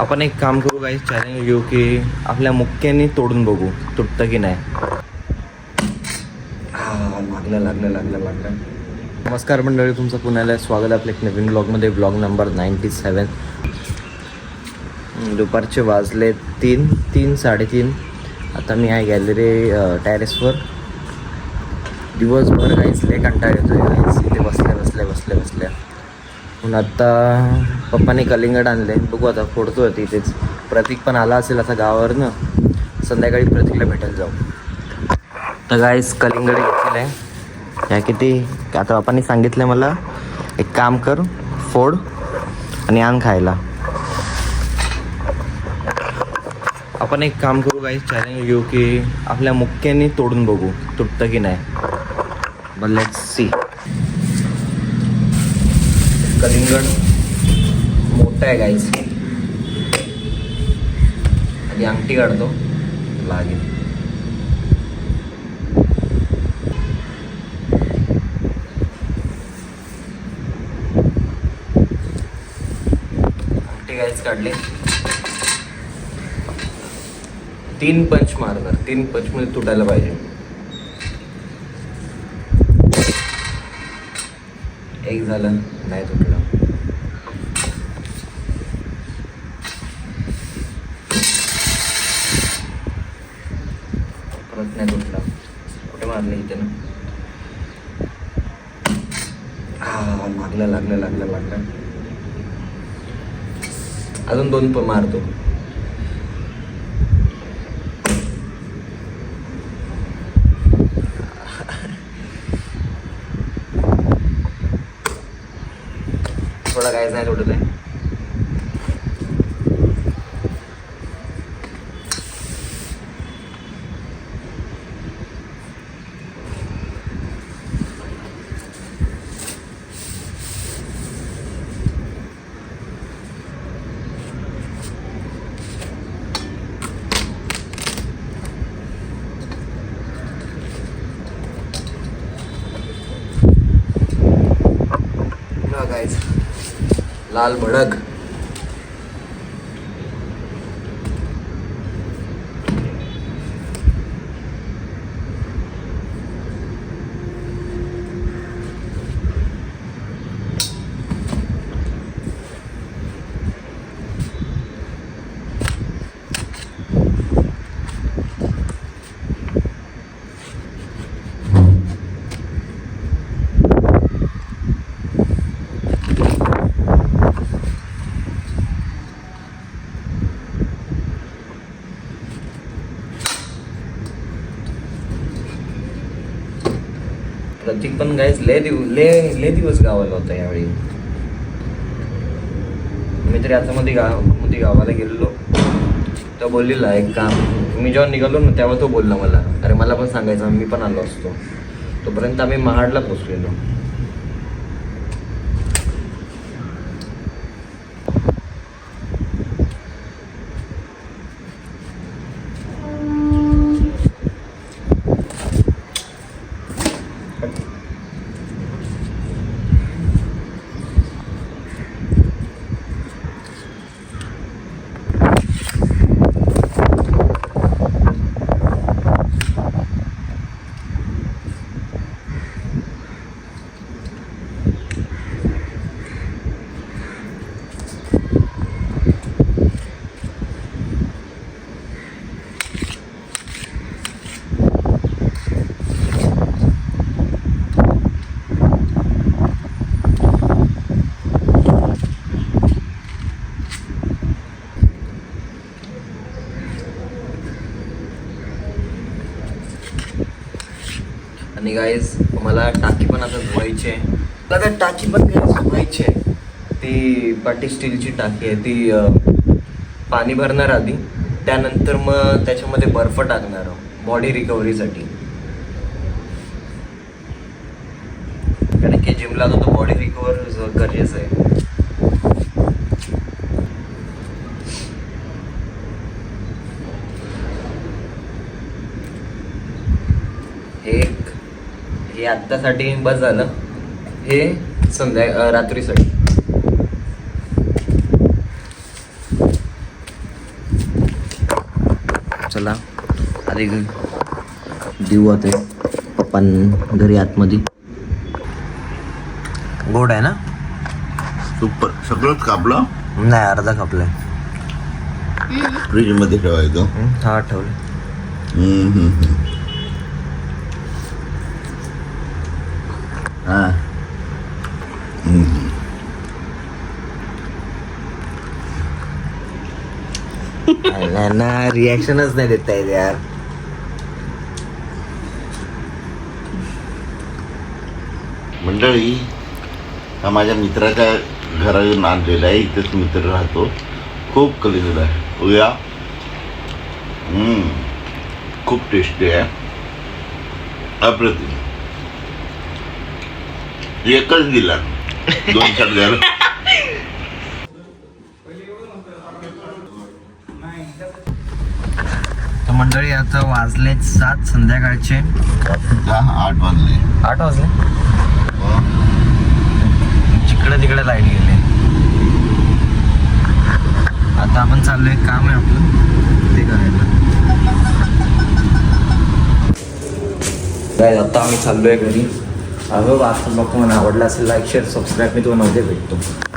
आपण एक काम करू गाईस, चॅलेंज घेऊ की आपल्या मुक्क्याने तोडून बघू तुटतं की नाही. लागलं. नमस्कार मंडळी, तुमचं पुण्याला स्वागत आहे आपल्या एक नवीन ब्लॉगमध्ये. Blog number 97. दुपारचे वाजले 3-3:30. आता मी आहे गॅलरी टेरेसवर. दिवसभर गाईस लय कंटाळा येतोय गाईस, इथे बसल्या म्हणून आता पप्पाने कलिंगड आणले. बघू आता फोडतोय तिथेच. प्रतीक पण आला असेल आता गावावरनं, संध्याकाळी प्रतीकला भेटायला जाऊ. तर गाईस कलिंगड घेतलेलं आहे. या किती आता पप्पांनी सांगितलं मला, एक काम कर, फोड आणि आण खायला. आपण एक काम करू गाईस, चॅलेंज घेऊ की आपल्या मुक्क्याने तोडून बघू तुटतं की नाही. But let's see. कलिंगड मोठं आहे गाईस. आधी अंगठी काढतो लागेल. अंगठी गाईस काढली. 3 पंच मारणार. 3 पंच मध्ये तुटायला पाहिजे. एक झालं, नाही तुटलं. परत नाही तुटला. कुठे मारले इथे ना. लागलं. अजून 2 मारतो. थोडा काहीच नाही तुटत आहे. गाइस लाल भडक. प्रतीक पण गाईस लय दिवस गावाला होता यावेळी. मी तरी आता मध्ये गावाला गेलेलो तो बोललेला एक काम. मी जेव्हा निघालो ना तेव्हा तो बोलला मला, अरे मला पण सांगायचं, मी पण आलो असतो. तोपर्यंत आम्ही महाडला पोचलेलो. आणि गाईज मला टाकी पण आता धुवायची आहे. मला काय टाकी पण धुवायची आहे. ती पाटी स्टीलची टाकी आहे. ती पाणी भरणार आधी, त्यानंतर मग त्याच्यामध्ये बर्फ टाकणार बॉडी रिकव्हरीसाठी. कारण की जिमला तो बॉडी रिकव्हर गरजेचं आहे. हे आत्तासाठी बस झालं. हे रात्रीसाठी. चला आधी देऊ आता पप्पां घरी आतमध्ये. गोड आहे ना? सुपर. सगळंच कापलं नाही, अर्धा कापलाय. फ्रीज मध्ये ठेवायचं. हा ठेवलं. हा. ना रिॲक्शनच नाही देता येत यार. मंडळी, हा माझ्या मित्राच्या घरातून आणलेला आहे. इथेच मित्र राहतो. खूप कलिंगड आहे. उया खूप टेस्टी आहे. अप्रतिम. एकच दिला, 2 शॉट द्यायला. तर मंडळी आता वाजले 7 संध्याकाळचे. 8 वाजले. 8 वाजले. जिकडे तिकडे लाईट गेले. आता आपण चाललोय, काम आहे आपलं ते करायला. आता आम्ही चाललोय घरी. आजचा ब्लॉग तुम्हाला आवडला असेल, लाईक शेअर सबस्क्राईब मी तुम्हाला मध्ये भेटतो.